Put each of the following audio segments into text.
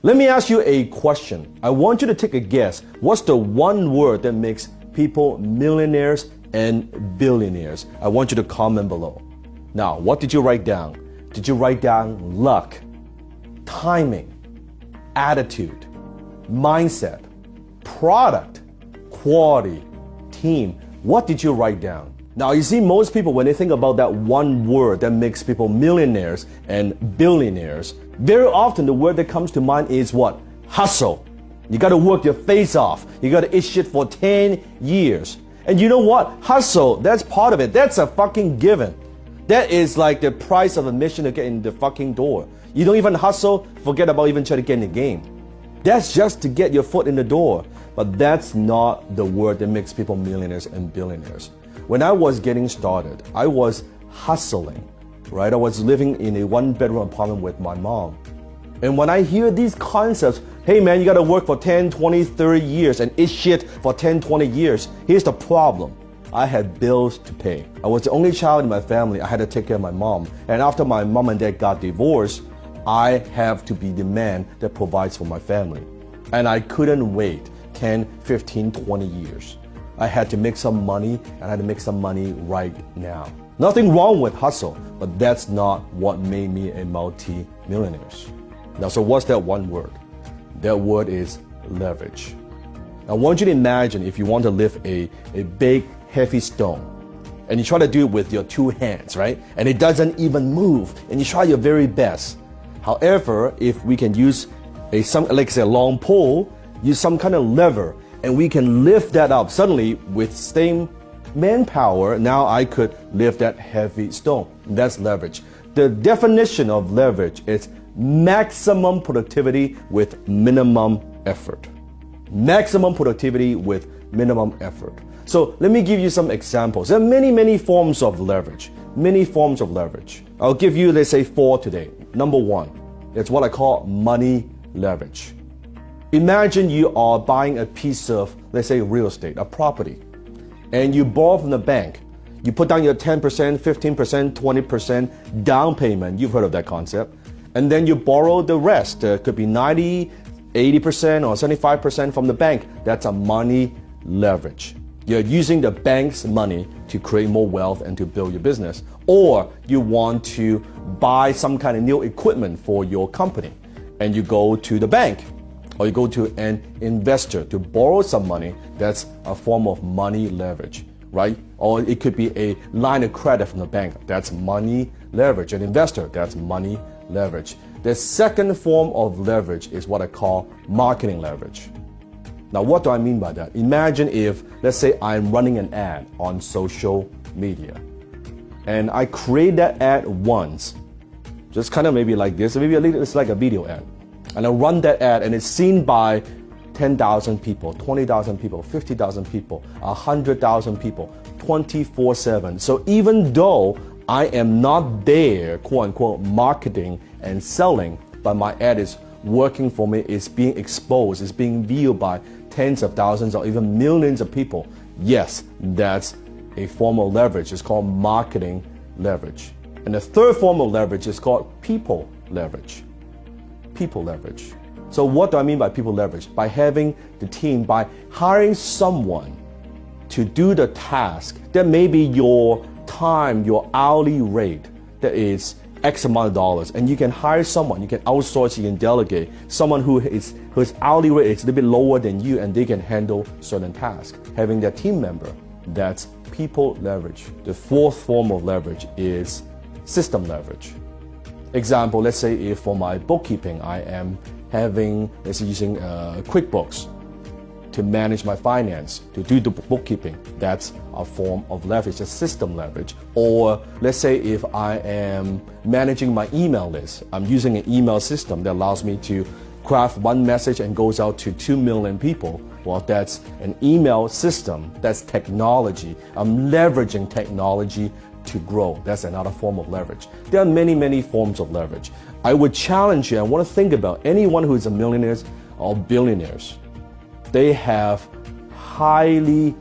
Let me ask you a question. I want you to take a guess. What's the one word that makes people millionaires and billionaires? I want you to comment below. Now, what did you write down? Did you write down luck, timing, attitude, mindset, product, quality, team? What did you write down? Now, you see, most people, when they think about that one word that makes people millionaires and billionaires, very often the word that comes to mind is what? Hustle. You gotta work your face off. You gotta eat shit for 10 years. And you know what? Hustle, that's part of it. That's a fucking given. That is like the price of admission to get in the fucking door. You don't even hustle, forget about even trying to get in the game. That's just to get your foot in the door. But that's not the word that makes people millionaires and billionaires. When I was getting started, I was hustling, right? I was living in a one-bedroom apartment with my mom. And when I hear these concepts, hey man, you gotta work for 10, 20, 30 years and eat shit for 10, 20 years. Here's the problem. I had bills to pay. I was the only child in my family. I had to take care of my mom. And after my mom and dad got divorced, I have to be the man that provides for my family. And I couldn't wait 10, 15, 20 years. I had to make some money, and I had to make some money right now. Nothing wrong with hustle, but that's not what made me a multi-millionaire. Now, so what's that one word? That word is leverage. I want you to imagine if you want to lift a big, heavy stone, and you try to do it with your two hands, right? And it doesn't even move, and you try your very best. However, if we can use a long pole, use some kind of lever, and we can lift that up. Suddenly, with same manpower, now I could lift that heavy stone. That's leverage. The definition of leverage is maximum productivity with minimum effort. Maximum productivity with minimum effort. So let me give you some examples. There are many forms of leverage. Many forms of leverage. I'll give you, let's say, 4 today. Number 1, it's what I call money leverage. Imagine you are buying a piece of, let's say, real estate, a property, and you borrow from the bank. You put down your 10%, 15%, 20% down payment. You've heard of that concept. And then you borrow the rest. It could be 90, 80% or 75% from the bank. That's a money leverage. You're using the bank's money to create more wealth and to build your business. Or you want to buy some kind of new equipment for your company, and you go to the bank. Or you go to an investor to borrow some money. That's a form of money leverage, right? Or it could be a line of credit from the bank. That's money leverage. An investor, that's money leverage. The second form of leverage is what I call marketing leverage. Now, what do I mean by that? Imagine if, let's say, I'm running an ad on social media, and I create that ad once, just kind of maybe like this, maybe it's like a video ad. And I run that ad, and it's seen by 10,000 people, 20,000 people, 50,000 people, 100,000 people, 24/7. So even though I am not there, quote unquote, marketing and selling, but my ad is working for me, it's being exposed, it's being viewed by tens of thousands or even millions of people. Yes, that's a form of leverage. It's called marketing leverage. And the third form of leverage is called people leverage. People leverage. So what do I mean by people leverage? By having the team, by hiring someone to do the task that may be your time, your hourly rate, that is X amount of dollars, and you can hire someone, you can outsource, you can delegate, someone whose hourly rate is a little bit lower than you, and they can handle certain tasks. Having that team member, that's people leverage. The fourth form of leverage is system leverage. Example, let's say if for my bookkeeping, I am using QuickBooks to manage my finance, to do the bookkeeping. That's a form of leverage, a system leverage. Or let's say if I am managing my email list, I'm using an email system that allows me to craft one message and goes out to 2 million people. Well, that's an email system, that's technology. I'm leveraging technology to grow. That's another form of leverage. There are many forms of leverage. I would challenge you, I want to think about anyone who is a millionaire or billionaires. They have highly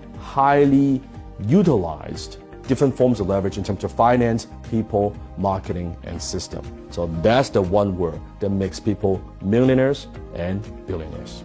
utilized different forms of leverage in terms of finance, people, marketing, and system. So that's the one word that makes people millionaires and billionaires.